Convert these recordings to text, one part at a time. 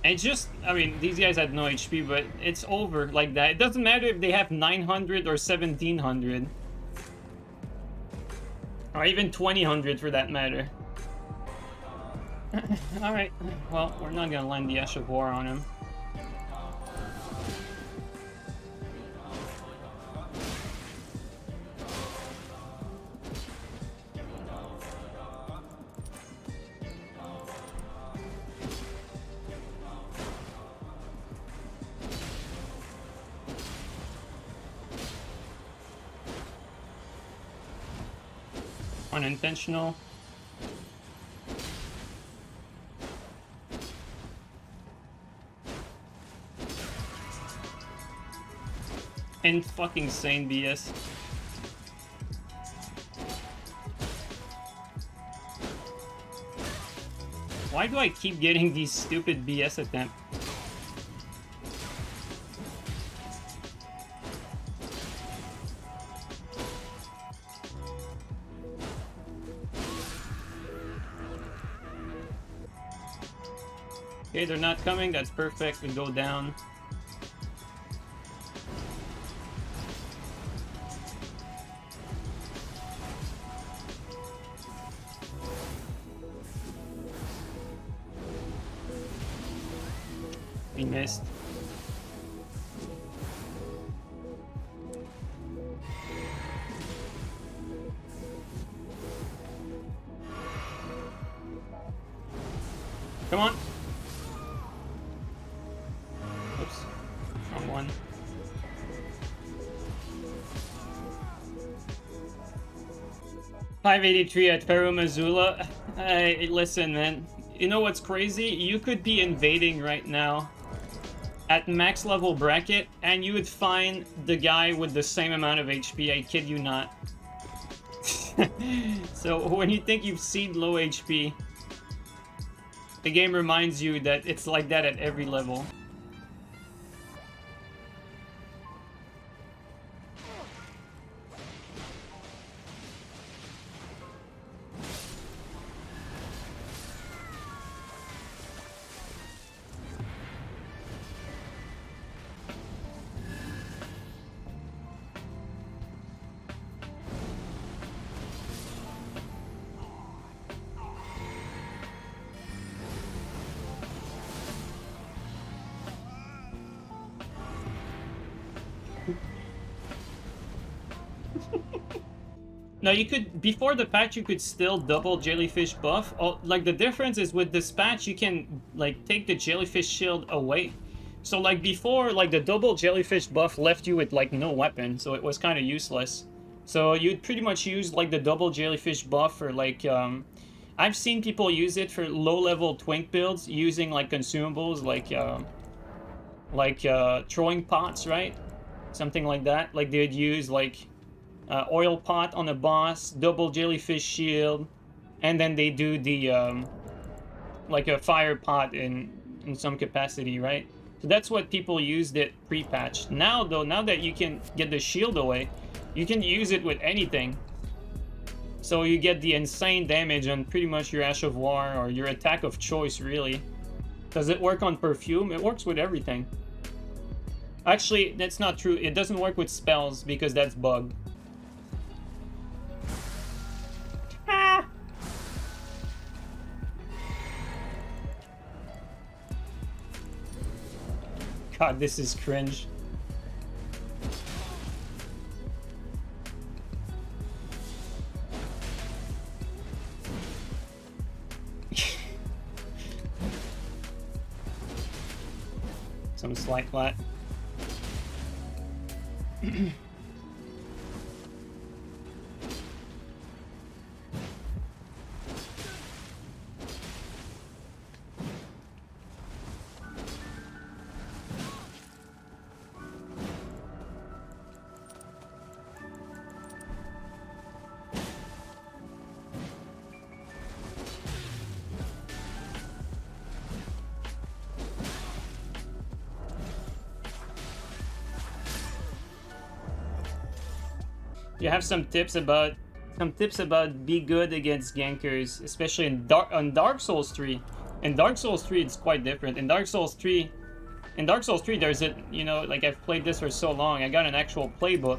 It's just, I mean, these guys had no HP, but it's over like that. It doesn't matter if they have 900 or 1700. Or even 2000 for that matter. Alright, well, we're not gonna land the Ash of War on him. Unintentional. And fucking sane BS. Why do I keep getting these stupid BS attempts? Okay, they're not coming. That's perfect. We go down. We missed. Come on. Oops. Wrong one. $583 at Peru Missoula. Hey, listen, man. You know what's crazy? You could be invading right now at max level bracket, and you would find the guy with the same amount of HP. I kid you not. So when you think you've seen low HP, the game reminds you that it's like that at every level. No, you could, before the patch, you could still double jellyfish buff. Oh, like, the difference is with this patch, you can, like, take the jellyfish shield away. So, like, before, like, the double jellyfish buff left you with, like, no weapon, so it was kind of useless. So, you'd pretty much use, like, the double jellyfish buff for, like, I've seen people use it for low-level twink builds, using, like, consumables, like, throwing pots, right? Something like that. Like, they'd use, like, oil pot on a boss, double jellyfish shield, and then they do the like a fire pot in some capacity, right? So that's what people used it pre-patch. Now though, now that you can get the shield away, you can use it with anything. So you get the insane damage on pretty much your Ash of War or your attack of choice, really. Does it work on perfume? It works with everything. Actually, that's not true. It doesn't work with spells because that's bugged. God, this is cringe. Some slight flat. You have some tips about be good against gankers, especially in Dark Souls 3. In Dark Souls 3, it's quite different. In Dark Souls 3, there's a, you know, like I've played this for so long, I got an actual playbook.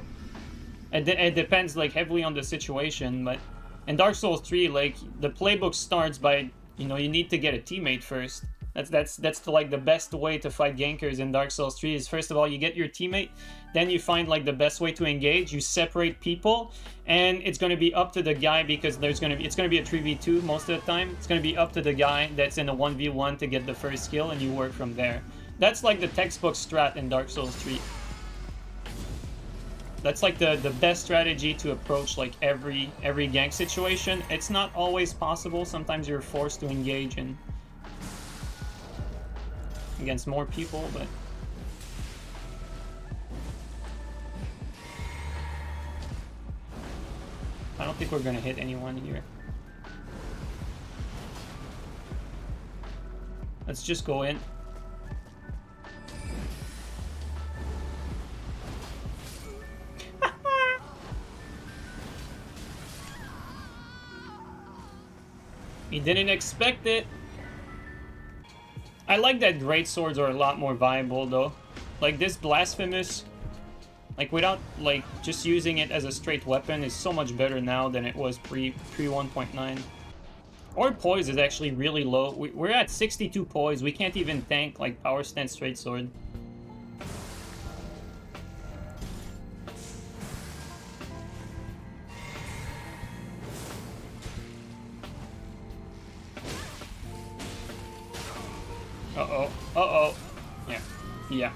It depends like heavily on the situation, but in Dark Souls 3, like the playbook starts by, you know, you need to get a teammate first. That's like the best way to fight gankers in Dark Souls 3 is first of all you get your teammate, then you find like the best way to engage, you separate people, and it's going to be up to the guy because it's going to be a 3v2 most of the time. It's going to be up to the guy that's in a 1v1 to get the first kill, and you work from there. That's like the textbook strat in Dark Souls 3. That's like the best strategy to approach like every gank situation. It's not always possible. Sometimes you're forced to engage in against more people, but I don't think we're gonna hit anyone here. Let's just go in. He didn't expect it. I like that great swords are a lot more viable though. Like this blasphemous, like without like just using it as a straight weapon is so much better now than it was pre 1.9. Our poise is actually really low. We're at 62 poise. We can't even tank like power stance straight sword. Uh-oh. Uh-oh. Yeah. Yeah.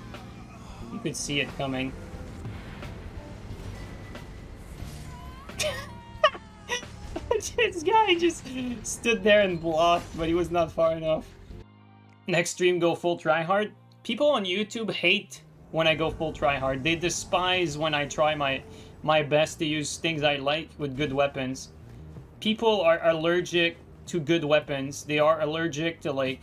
You could see it coming. This guy just stood there and blocked, but he was not far enough. Next stream, go full tryhard. People on YouTube hate when I go full tryhard. They despise when I try my best to use things I like with good weapons. People are allergic to good weapons. They are allergic to like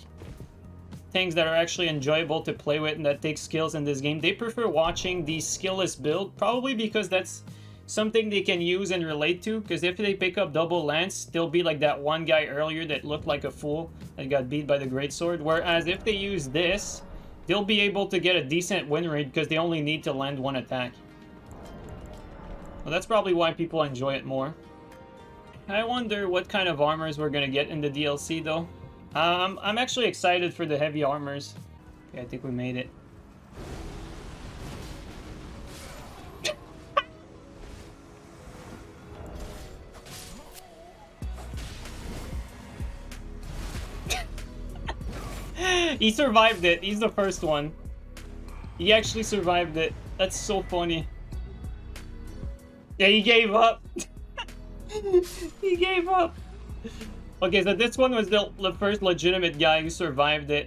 things that are actually enjoyable to play with and that take skills in this game. They prefer watching the skillless build, probably because that's something they can use and relate to, because if they pick up double lance, they'll be like that one guy earlier that looked like a fool and got beat by the greatsword, whereas if they use this, they'll be able to get a decent win rate because they only need to land one attack. Well, that's probably why people enjoy it more. I wonder what kind of armors we're gonna get in the DLC though. I'm actually excited for the heavy armors. Okay, I think we made it. He survived it. He's the first one. He actually survived it. That's so funny. Yeah, he gave up. He gave up. Okay, so this one was the first legitimate guy who survived it.